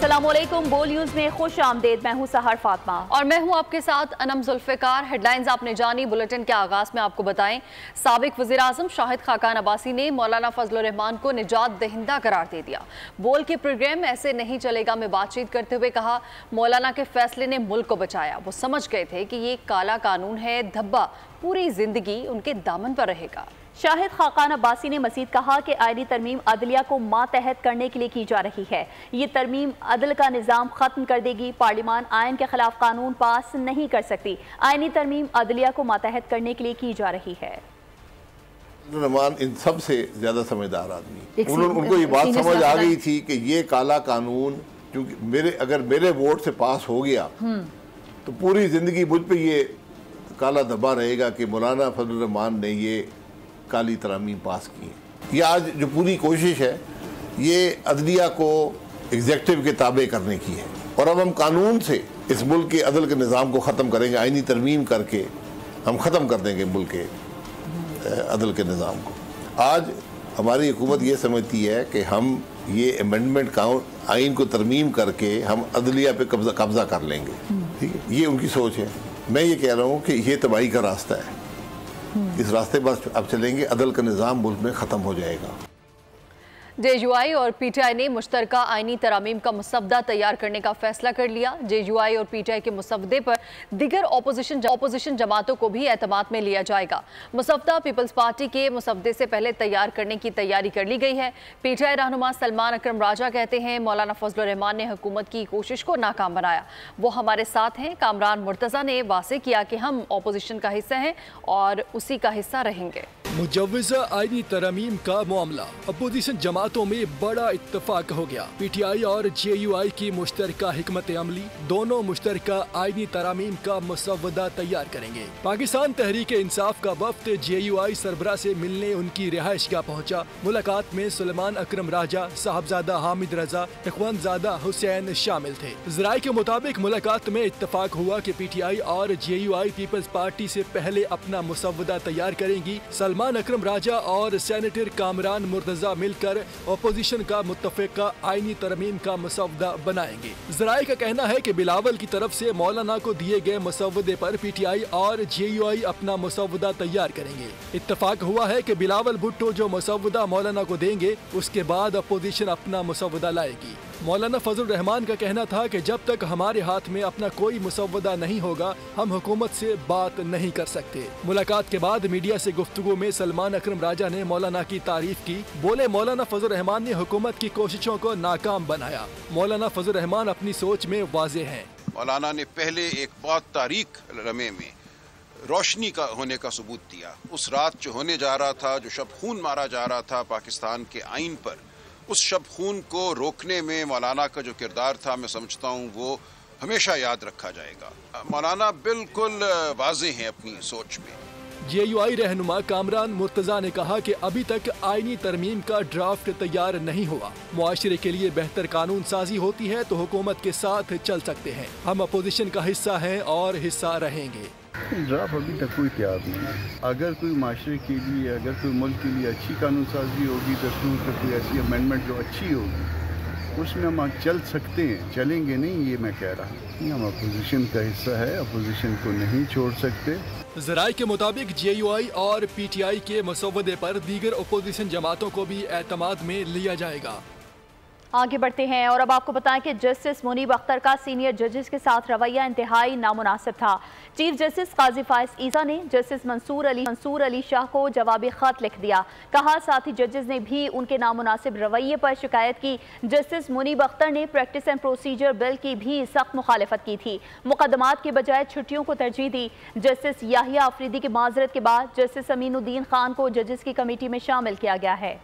अस्सलामुअलैकुम, बोल न्यूज़ में खुश आमदेद। मैं हूं सहर फातिमा और मैं हूं आपके साथ अनम जुल्फ़िकार। हेडलाइंस आपने जानी। बुलेटिन के आगाज में आपको बताएं, साबिक वज़ीर आज़म शाहिद खाकान अब्बासी ने मौलाना फजल रहमान को निजात दहिंदा करार दे दिया। बोल के प्रोग्राम ऐसे नहीं चलेगा में बातचीत करते हुए कहा, मौलाना के फैसले ने मुल्क को बचाया। वो समझ गए थे कि ये काला कानून है, धब्बा पूरी जिंदगी उनके दामन पर रहेगा। शाहिद खाकान अब्बासी ने मजीद कहा कि आईनी तरमीम अदलिया को मातहत करने के लिए की जा रही है। ये तरमीम अदल का निज़ाम ख़त्म कर देगी। पार्लियामान आयन के खिलाफ कानून पास नहीं कर सकती। आईनी तरमीम अदलिया को मातहत करने के लिए की जा रही है। रहमान इन सब से ज़्यादा समझदार आदमी, उनको ये बात समझ आ गई थी कि ये काला कानून क्योंकि अगर मेरे वोट से पास हो गया तो पूरी ज़िंदगी मुझ पर ये काला धब्बा रहेगा कि मौलाना फजल रहमान ने ये काली तरामीम पास की है। ये आज जो पूरी कोशिश है ये अदलिया को एग्जेक्टिव के ताबे करने की है और अब हम कानून से इस मुल्क के अदल के निज़ाम को ख़त्म करेंगे। आईनी तरमीम करके हम ख़त्म कर देंगे मुल्क के अदल के निज़ाम को। आज हमारी हुकूमत ये समझती है कि हम ये अमेंडमेंट आइन को तरमीम करके हम अदलिया पे कब्ज़ा कर लेंगे। ठीक है, ये उनकी सोच है। मैं ये कह रहा हूँ कि ये तबाही का रास्ता है। इस रास्ते पर अब चलेंगे, अदल का निज़ाम मुल्क में ख़त्म हो जाएगा। JUI और PTI ने मुश्तरका आईनी तरामीम का मुसवदा तैयार करने का फैसला कर लिया। JUI और PTI के मुसवदे पर दीगर ऑपोजिशन जमातों को भी एतमाद में लिया जाएगा। मुसवदा पीपल्स पार्टी के मुसवदे से पहले तैयार करने की तैयारी कर ली गई है। PTI रहनुमा सलमान अकरम राजा कहते हैं, मौलाना फजल रहमान ने हुकूमत की कोशिश को नाकाम बनाया। वो हमारे साथ हैं। कामरान मुर्तज़ा ने वाज़ेह किया कि हम ऑपोजिशन का हिस्सा हैं और उसी का हिस्सा रहेंगे। मुजव्वज़ा आईनी तरमीम का मामला, अपोजिशन जमातों में बड़ा इत्तफाक हो गया। PTI और JUI की मुश्तरका हिकमत अमली दोनों मुश्तरका आईनी तरामीम का मुसवदा तैयार करेंगे। पाकिस्तान तहरीक इंसाफ का वफ्द JUI सरबराह से मिलने उनकी रिहाइशगाह पहुँचा। मुलाकात में सुलेमान अकरम राजा, साहबजादा हामिद रजा, इखवानजादा हुसैन शामिल थे। ज़राए के मुताबिक मुलाकात में इत्तफाक हुआ कि PTI और JUI पीपल्स पार्टी से पहले अपना मुसवदा तैयार करेंगी। सलमान अकरम राजा और सेनेटर कामरान मुर्तज़ा मिलकर अपोजिशन का मुत्तफ़िका आईनी तरमीम का मसवदा बनाएंगे। ज़राए का कहना है कि बिलावल की तरफ से मौलाना को दिए गए मसवदे पर PTI और JUI अपना मसवदा तैयार करेंगे। इत्तफाक हुआ है कि बिलावल भुट्टो जो मसवदा मौलाना को देंगे उसके बाद अपोजिशन अपना मसवदा लाएगी। मौलाना फजल रहमान का कहना था कि जब तक हमारे हाथ में अपना कोई मुसवदा नहीं होगा हम हुकूमत से बात नहीं कर सकते। मुलाकात के बाद मीडिया से गुफ्तगू में सलमान अकरम राजा ने मौलाना की तारीफ की। बोले, मौलाना फजल रहमान ने हुकूमत की कोशिशों को नाकाम बनाया। मौलाना फजल रहमान अपनी सोच में वाज़ेह हैं। मौलाना ने पहले एक बहुत तारीख रमे में रोशनी का होने का सबूत दिया। उस रात जो होने जा रहा था, जो शब खून मारा जा रहा था पाकिस्तान के आइन पर, उस शब खून को रोकने में मौलाना का जो किरदार था, मैं समझता हूँ वो हमेशा याद रखा जाएगा। मौलाना बिल्कुल वाज़ेह हैं अपनी सोच में। JUI रहनुमा कामरान मुर्तज़ा ने कहा कि अभी तक आईनी तरमीम का ड्राफ्ट तैयार नहीं हुआ। मुआशरे के लिए बेहतर कानून साजी होती है तो हुकूमत के साथ चल सकते हैं। हम अपोजिशन का हिस्सा हैं और हिस्सा रहेंगे। ड्राफ्ट अभी तक कोई तैयार नहीं है। अगर कोई माशरे के लिए, अगर कोई मुल्क के लिए अच्छी कानून साजी होगी, दस्तूर पर कोई ऐसी अमेंडमेंट जो अच्छी होगी उसमें हम चल सकते हैं। चलेंगे नहीं ये मैं कह रहा हूँ। हम अपोजिशन का हिस्सा है, अपोजिशन को नहीं छोड़ सकते। ज़राए के मुताबिक JUI और PTI के मसवदे पर दीगर अपोजिशन जमातों को भी एतमाद में लिया जाएगा। आगे बढ़ते हैं और अब आपको बताएं कि जस्टिस मुनीब अख्तर का सीनियर जजेस के साथ रवैया इंतहाई नामुनासिब था। चीफ जस्टिस काजी फाइज ईसा ने जस्टिस मंसूर अली शाह को जवाबी खत लिख दिया। कहा, साथी जजेस ने भी उनके नामुनासिब रवैये पर शिकायत की। जस्टिस मुनीब अख्तर ने प्रैक्टिस एंड प्रोसीजर बिल की भी सख्त मुखालफत की थी। मुकदमात के बजाय छुट्टियों को तरजीह दी। जस्टिस याहिया अफरीदी की माजरत के बाद जस्टिस अमीनुद्दीन खान को जजेस की कमेटी में शामिल किया गया है।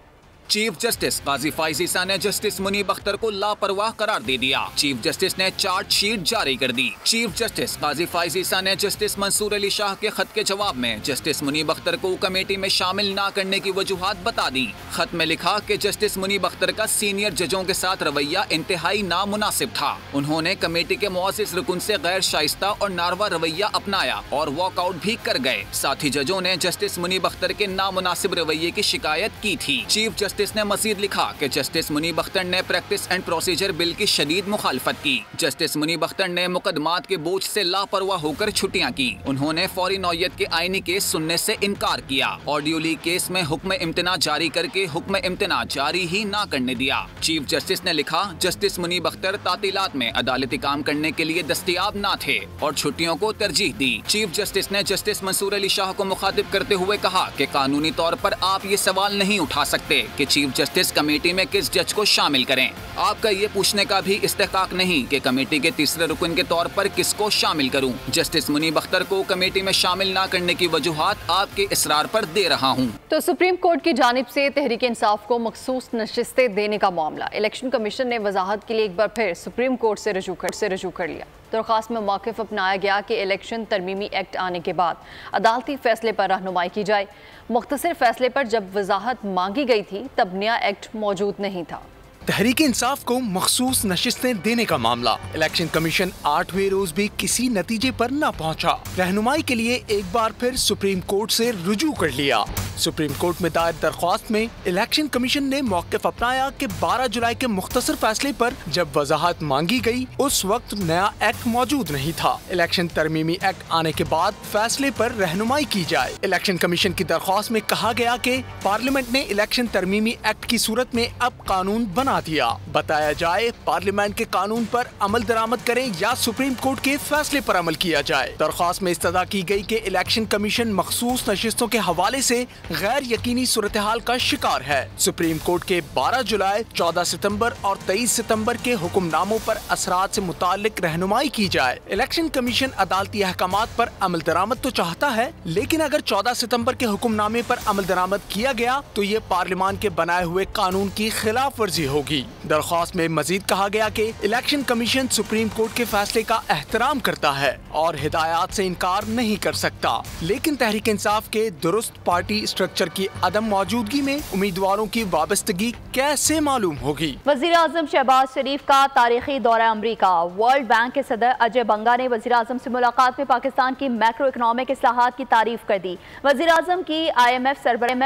चीफ जस्टिस काजी फाइज ईसा ने जस्टिस मुनीब अख्तर को लापरवाह करार दे दिया। चीफ जस्टिस ने चार्जशीट जारी कर दी। चीफ जस्टिस काजी फाइज ईसा ने जस्टिस मंसूर अली शाह के खत के जवाब में जस्टिस मुनीब अख्तर को कमेटी में शामिल न करने की वजूहात बता दी। खत में लिखा कि जस्टिस मुनीब अख्तर का सीनियर जजों के साथ रवैया इंतहाई नामुनासिब था। उन्होंने कमेटी के मुअज़्ज़िज़ रुकन से गैर शाइस्ता और नारवा रवैया अपनाया और वॉकआउट भी कर गए। साथी जजों ने जस्टिस मुनीब अख्तर के नामुनासिब रवैये की शिकायत की थी। चीफ जस्टिस जस्टिस ने मजीद लिखा कि जस्टिस मुनीब अख्तर ने प्रैक्टिस एंड प्रोसीजर बिल की शदीद मुखालफत की। जस्टिस मुनीब अख्तर ने मुकदमात के बोझ से लापरवाह होकर छुट्टियां की। उन्होंने फौरी नौयत के आईनी केस सुनने से इनकार किया। ऑडियो लीक केस में हुक्म इम्तना जारी करके हुक्म इम्तना जारी ही ना करने दिया। चीफ जस्टिस ने लिखा, जस्टिस मुनीब अख्तर तातीलात में अदालती काम करने के लिए दस्तयाब ना थे और छुट्टियों को तरजीह दी। चीफ जस्टिस ने जस्टिस मंसूर अली शाह को मुखातिब करते हुए कहा कि कानूनी तौर पर आप ये सवाल नहीं उठा सकते कि चीफ जस्टिस कमेटी में किस जज को शामिल करें। आपका ये पूछने का भी इस्तेहकाक नहीं कि कमेटी के तीसरे रुकन के तौर पर किसको शामिल करूं। जस्टिस मुनीब अख्तर को कमेटी में शामिल ना करने की वजूहात आपके इसरार पर दे रहा हूं। तो सुप्रीम कोर्ट की जानिब से तहरीक इंसाफ को मखसूस नशिस्तें देने का मामला इलेक्शन कमीशन ने वजाहत के लिए एक बार फिर सुप्रीम कोर्ट से रजू कर लिया। दरख्वास्त में मौक़िफ़ अपनाया गया कि इलेक्शन तरमीमी एक्ट आने के बाद अदालती फैसले पर रहनुमाई की जाए। मुख्तसर फैसले पर जब वजाहत मांगी गई थी तब नया एक्ट मौजूद नहीं था। तहरीक इंसाफ को मखसूस नशिस्तें देने का मामला इलेक्शन कमीशन 8वें रोज भी किसी नतीजे पर न पहुंचा। रहनुमाई के लिए एक बार फिर सुप्रीम कोर्ट से रुजू कर लिया। सुप्रीम कोर्ट में दायर दरख्वास्त में इलेक्शन कमीशन ने मौक़िफ़ अपनाया कि 12 जुलाई के मुख्तसर फैसले पर जब वजाहत मांगी गई उस वक्त नया एक्ट मौजूद नहीं था। इलेक्शन तरमीमी एक्ट आने के बाद फैसले पर रहनुमाई की जाए। इलेक्शन कमीशन की दरख्वास्त में कहा गया कि पार्लियामेंट ने इलेक्शन तरमीमी एक्ट की सूरत में अब कानून बना दिया। बताया जाए पार्लियामेंट के कानून पर अमल दरामद करें या सुप्रीम कोर्ट के फैसले पर अमल किया जाए। दरख्वास्त में इस्तदा की गई कि इलेक्शन कमीशन मखसूस नशिस्तों के हवाले से गैर यकीनी सूरत हाल का शिकार है। सुप्रीम कोर्ट के 12 जुलाई, 14 सितंबर और 23 सितंबर के हुक्मनामों पर असरात से मुताल्लिक रहनुमाई की जाए। इलेक्शन कमीशन अदालती अहकामात पर अमल दरामद तो चाहता है, लेकिन अगर 14 सितंबर के हुक्मनामे पर अमल दरामद किया गया तो ये पार्लियामान के बनाए हुए कानून की खिलाफ वर्जी होगी। दरख्वास्त में मजीद कहा गया कि इलेक्शन कमीशन सुप्रीम कोर्ट के फैसले का एहतराम करता है और हिदायत से इनकार नहीं कर सकता, लेकिन तहरीक इंसाफ के दुरुस्त पार्टी स्ट्रक्चर की अदम मौजूदगी में उम्मीदवारों की वाबस्तगी कैसे मालूम होगी। वज़ीर आज़म शहबाज शरीफ का तारीखी दौरा अमरीका। वर्ल्ड बैंक के सदर अजय बंगा ने वज़ीर आज़म से मुलाकात में पाकिस्तान की मैक्रो इकनॉमिक इस्लाहात की तारीफ कर दी। वज़ीर आज़म की IMF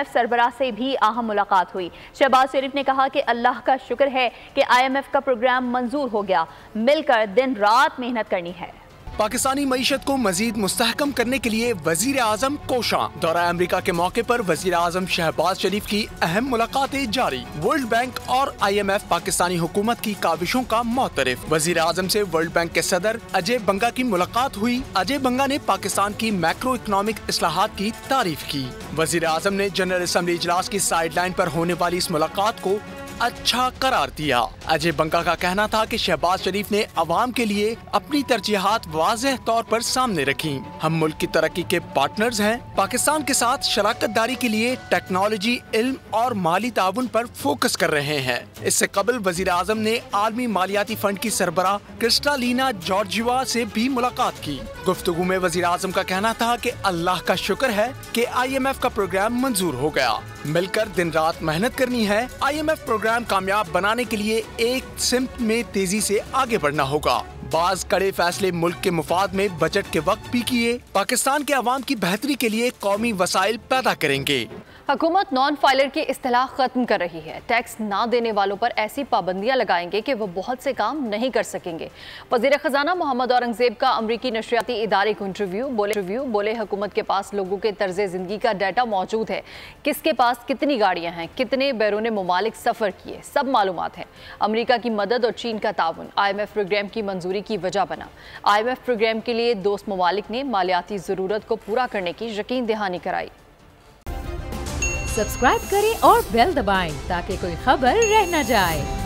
सरबराह से भी अहम मुलाकात हुई। शहबाज शरीफ ने कहा कि अल्लाह का शुक्र है कि IMF का प्रोग्राम मंजूर हो गया, मिलकर दिन रात मेहनत करनी है। पाकिस्तानी मईशत को मजीद मुस्तहकम करने के लिए वजीर आजम कोशा। दौरा अमरीका के मौके पर वजीर आजम शहबाज शरीफ की अहम मुलाकातें जारी। वर्ल्ड बैंक और IMF पाकिस्तानी हुकूमत की काविशों का मोतरफ। वजीर आजम से वर्ल्ड बैंक के सदर अजय बंगा की मुलाकात हुई। अजय बंगा ने पाकिस्तान की मैक्रो इकनॉमिक इस्लाहात की तारीफ की। वजीर आजम ने जनरल असम्बली इजलास की साइड लाइन पर होने वाली इस मुलाकात को अच्छा करार दिया। अजय बंगा का कहना था कि शहबाज शरीफ ने अवाम के लिए अपनी तरजीहात वाज़ेह तौर पर सामने रखी। हम मुल्क की तरक्की के पार्टनर्स हैं। पाकिस्तान के साथ शराकत दारी के लिए टेक्नोलॉजी, इल्म और माली ताउन पर फोकस कर रहे हैं। इससे कबल वजीर आजम ने आलमी मालियाती फंड की सरबराह क्रिस्टालिना जॉर्जिवा से भी मुलाकात की। गुफ्तगू में वजीर आजम का कहना था कि अल्लाह का शुक्र है कि IMF का प्रोग्राम मंजूर हो गया, मिलकर दिन रात मेहनत करनी है। IMF प्रोग्राम कामयाब बनाने के लिए एक सिमत में तेजी से आगे बढ़ना होगा। बाज कड़े फैसले मुल्क के मुफाद में बजट के वक्त भी किए, पाकिस्तान के अवाम की बेहतरी के लिए कौमी वसाइल पैदा करेंगे। हुकूमत नॉन फाइलर की इस्तिलाह खत्म कर रही है। टैक्स ना देने वालों पर ऐसी पाबंदियां लगाएंगे कि वो बहुत से काम नहीं कर सकेंगे। वजीर खजाना मोहम्मद औरंगजेब का अमरीकी नशरियाती इदारे को इंटरव्यू। बोले हुकूमत के पास लोगों के तर्ज जिंदगी का डाटा मौजूद है, किसके पास कितनी गाड़ियां हैं, कितने बैरून मुमालिक सफ़र किए, सब मालूमात है। अमरीका की मदद और चीन का ताउन IMF प्रोग्राम की मंजूरी की वजह बना। IMF प्रोग्राम के लिए दोस्त ममालिक ने मालियाती ज़रूरत को पूरा करने की यकीन दहानी कराई। सब्सक्राइब करें और बेल दबाएं ताकि कोई खबर रह न जाए।